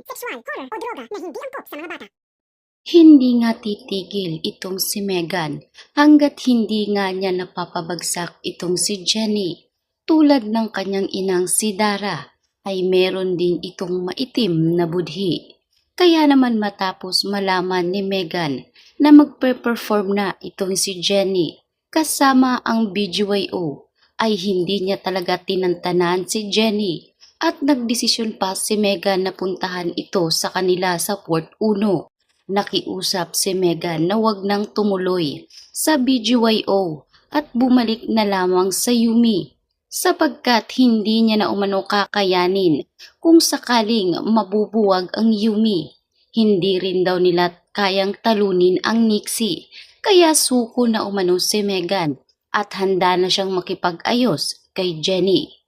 sexual, horror o droga na hindi angkop sa mga bata. Hindi nga titigil itong si Megan hanggat hindi nga niya napapabagsak itong si Jenny. Tulad ng kanyang inang si Dara ay meron din itong maitim na budhi. Kaya naman matapos malaman ni Megan na magpe-perform na itong si Jenny kasama ang BGYO ay hindi niya talaga tinantanan si Jenny at nagdesisyon pa si Megan na puntahan ito sa kanila sa Port Uno. Nakiusap si Megan na wag nang tumuloy sa BGYO at bumalik na lamang sa Yumi sapagkat hindi niya na umano kakayanin kung sakaling mabubuwag ang Yumi. Hindi rin daw nila kayang talunin ang Nixie kaya suko na umano si Megan at handa na siyang makipag-ayos kay Jenny.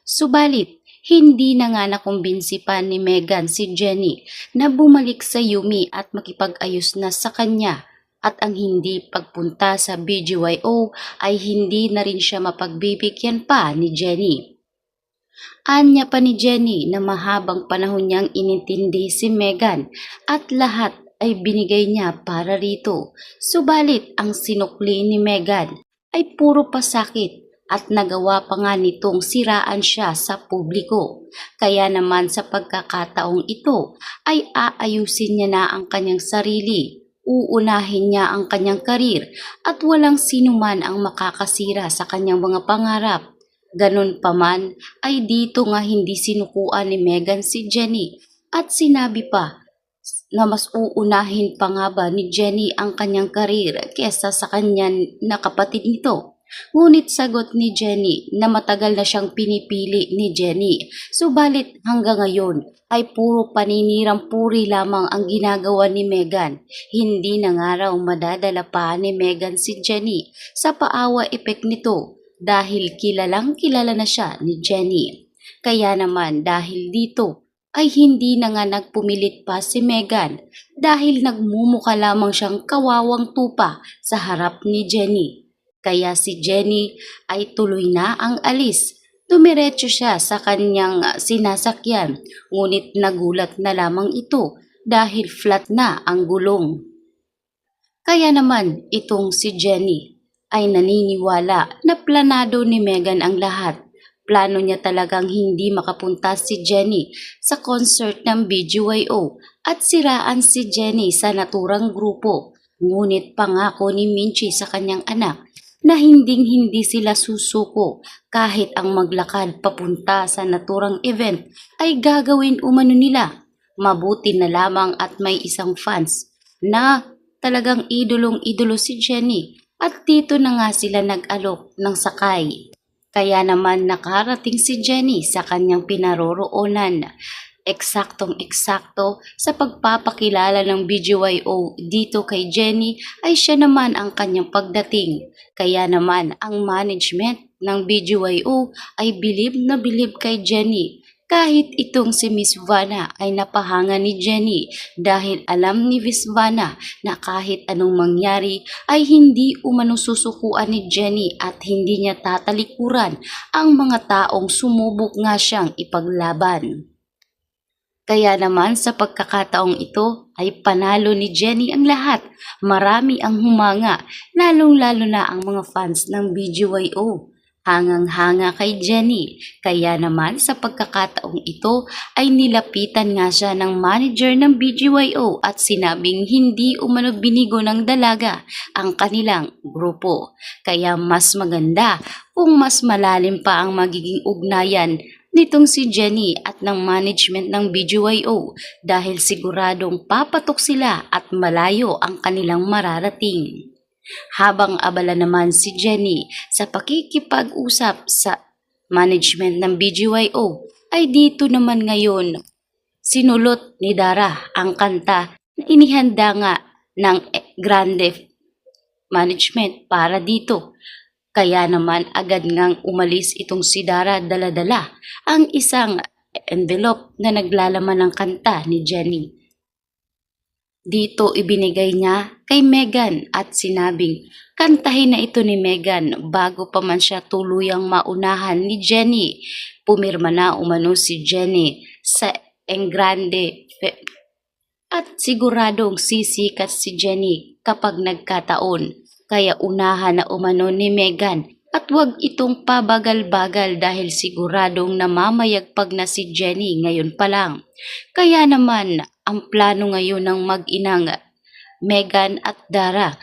Subalit, hindi na nga nakumbinsi pa ni Megan si Jenny na bumalik sa Yumi at makipag-ayos na sa kanya at ang hindi pagpunta sa BGYO ay hindi na rin siya mapagbibigyan pa ni Jenny. Anya pa ni Jenny na mahabang panahon niyang inintindi si Megan at lahat ay binigay niya para rito. Subalit ang sinukli ni Megan ay puro pasakit at nagawa pa nga nitong siraan siya sa publiko. Kaya naman sa pagkakataong ito ay aayusin niya na ang kanyang sarili, uunahin niya ang kanyang karir at walang sinuman ang makakasira sa kanyang mga pangarap. Ganun pa man ay dito nga hindi sinukuan ni Megan si Jenny at sinabi pa na mas uunahin pa nga ba ni Jenny ang kanyang karir kesa sa kanya na kapatid nito. Ngunit sagot ni Jenny na matagal na siyang pinipili ni Jenny. Subalit hanggang ngayon ay puro paninirang puri lamang ang ginagawa ni Megan. Hindi na nga raw madadala pa ni Megan si Jenny sa paawa epek nito dahil kilalang kilala na siya ni Jenny. Kaya naman dahil dito ay hindi na nga nagpumilit pa si Megan dahil nagmumuka lamang siyang kawawang tupa sa harap ni Jenny. Kaya si Jenny ay tuloy na ang alis. Dumiretso siya sa kanyang sinasakyan, ngunit nagulat na lamang ito dahil flat na ang gulong. Kaya naman itong si Jenny ay naniniwala na planado ni Megan ang lahat. Plano niya talagang hindi makapunta si Jenny sa concert ng BGYO at siraan si Jenny sa naturang grupo. Ngunit pangako ni Minchi sa kanyang anak na hinding-hindi sila susuko kahit ang maglakad papunta sa naturang event ay gagawin umano nila. Mabuti na lamang at may isang fans na talagang idolong-idolo si Jenny at dito na nga sila nag-alok ng sakay. Kaya naman nakarating si Jenny sa kanyang pinaroroonan. Eksaktong-eksakto sa pagpapakilala ng BGYO dito kay Jenny ay siya naman ang kanyang pagdating. Kaya naman ang management ng BGYO ay bilib na bilib kay Jenny. Kahit itong si Miss Vanna ay napahanga ni Jenny dahil alam ni Miss Vanna na kahit anong mangyari ay hindi umano susukuan ni Jenny at hindi niya tatalikuran ang mga taong sumubok nga siyang ipaglaban. Kaya naman sa pagkakataong ito ay panalo ni Jenny ang lahat. Marami ang humanga, lalong-lalo na ang mga fans ng BGYO. Hangang-hanga kay Jenny. Kaya naman sa pagkakataong ito ay nilapitan nga siya ng manager ng BGYO at sinabing hindi umano binigo ng dalaga ang kanilang grupo. Kaya mas maganda kung mas malalim pa ang magiging ugnayan nitong si Jenny at ng management ng BGYO dahil siguradong papatok sila at malayo ang kanilang mararating. Habang abala naman si Jenny sa pakikipag-usap sa management ng BGYO ay dito naman ngayon sinulot ni Dara ang kanta na inihanda nga ng Grande management para dito. Kaya naman agad ngang umalis itong si Dara dala-dala ang isang envelope na naglalaman ng kanta ni Jenny. Dito ibinigay niya kay Megan at sinabing kantahin na ito ni Megan bago pa man siya tuluyang maunahan ni Jenny. Pumirma na umano si Jenny sa Engrande At siguradong sisikat si Jenny kapag nagkataon. Kaya unahan na umano ni Megan at huwag itong pabagal-bagal dahil siguradong namamayagpag na si Jenny ngayon pa lang. Kaya naman ang plano ngayon ng mag-inang Megan at Dara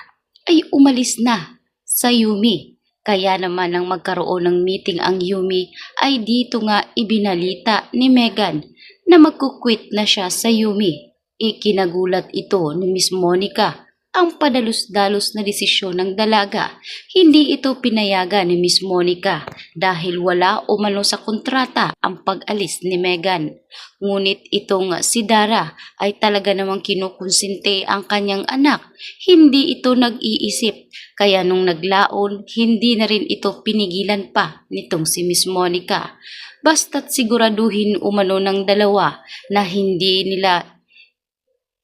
ay umalis na sa Yumi. Kaya naman nang magkaroon ng meeting ang Yumi ay dito nga ibinalita ni Megan na magkukwit na siya sa Yumi. Ikinagulat ito ni Miss Monica ang padalos-dalos na desisyon ng dalaga. Hindi ito pinayagan ni Miss Monica dahil wala umano sa kontrata ang pag-alis ni Megan. Ngunit itong si Dara ay talaga namang kinukonsinte ang kanyang anak. Hindi ito nag-iisip. Kaya nung naglaon, hindi na rin ito pinigilan pa nitong si Miss Monica. Basta't siguraduhin umano ng dalawa na hindi nila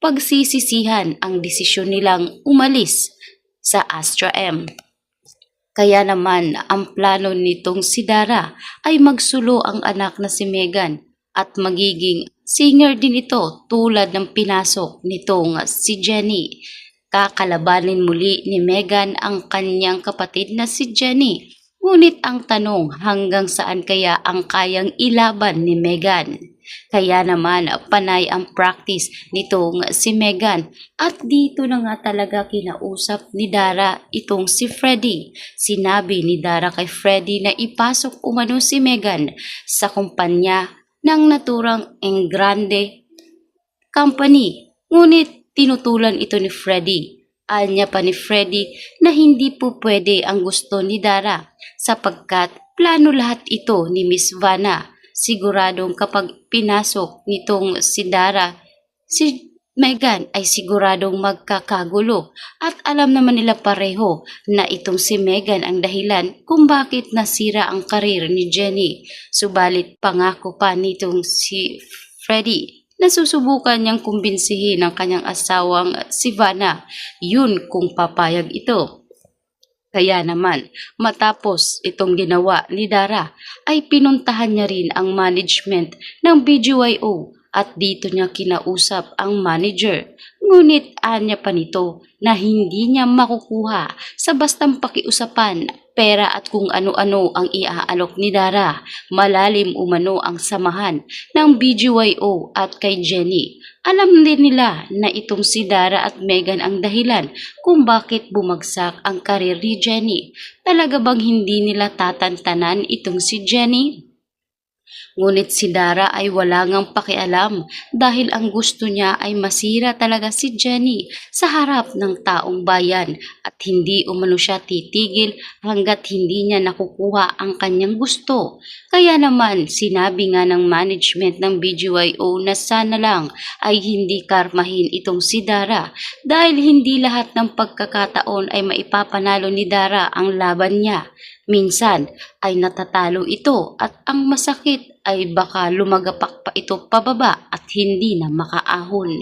pagsisisihan ang desisyon nilang umalis sa Astra M. Kaya naman ang plano nitong si Dara ay magsulo ang anak na si Megan at magiging singer din ito tulad ng pinasok nitong si Jenny. Kakalabanin muli ni Megan ang kanyang kapatid na si Jenny. Ngunit ang tanong, hanggang saan kaya ang kayang ilaban ni Megan? Kaya naman panay ang practice nitong si Megan at dito na nga talaga kinausap ni Dara itong si Freddy. Sinabi ni Dara kay Freddy na ipasok umano si Megan sa kumpanya ng naturang Engrande Company. Ngunit tinutulan ito ni Freddy. Anya pa ni Freddy na hindi po pwede ang gusto ni Dara sapagkat plano lahat ito ni Miss Vanna. Siguradong kapag pinasok nitong si Dara, si Megan ay siguradong magkakagulo at alam naman nila pareho na itong si Megan ang dahilan kung bakit nasira ang karir ni Jenny. Subalit pangako pa nitong si Freddy na susubukan niyang kumbinsihin ang kanyang asawang si Vanna, yun kung papayag ito. Kaya naman, matapos itong ginawa ni Dara, ay pinuntahan niya rin ang management ng BGYO at dito niya kinausap ang manager. Ngunit anya pa nito na hindi niya makukuha sa bastang pakiusapan, pera at kung ano-ano ang iaalok ni Dara. Malalim umano ang samahan ng BGYO at kay Jenny. Alam din nila na itong si Dara at Megan ang dahilan kung bakit bumagsak ang karir ni Jenny. Talaga bang hindi nila tatantanan itong si Jenny? Ngunit si Dara ay wala ngang pakialam dahil ang gusto niya ay masira talaga si Jenny sa harap ng taong bayan at hindi umano siya titigil hanggat hindi niya nakukuha ang kanyang gusto. Kaya naman sinabi nga ng management ng BGYO na sana lang ay hindi karmahin itong si Dara dahil hindi lahat ng pagkakataon ay maipapanalo ni Dara ang laban niya. Minsan ay natatalo ito at ang masakit ay baka lumagapak pa ito pababa at hindi na makaahon.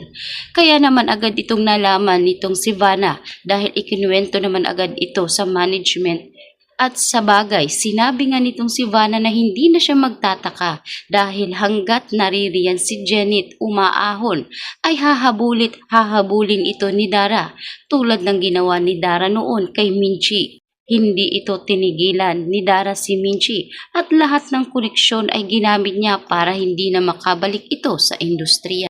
Kaya naman agad itong nalaman nitong si Vanna dahil ikinuwento naman agad ito sa management. At sa bagay, sinabi nga nitong si Vanna na hindi na siya magtataka dahil hanggat naririyan si Janet umaahon ay hahabulin ito ni Dara tulad ng ginawa ni Dara noon kay Minchi. Hindi ito tinigilan ni Dara si Minchi at lahat ng koneksyon ay ginamit niya para hindi na makabalik ito sa industriya.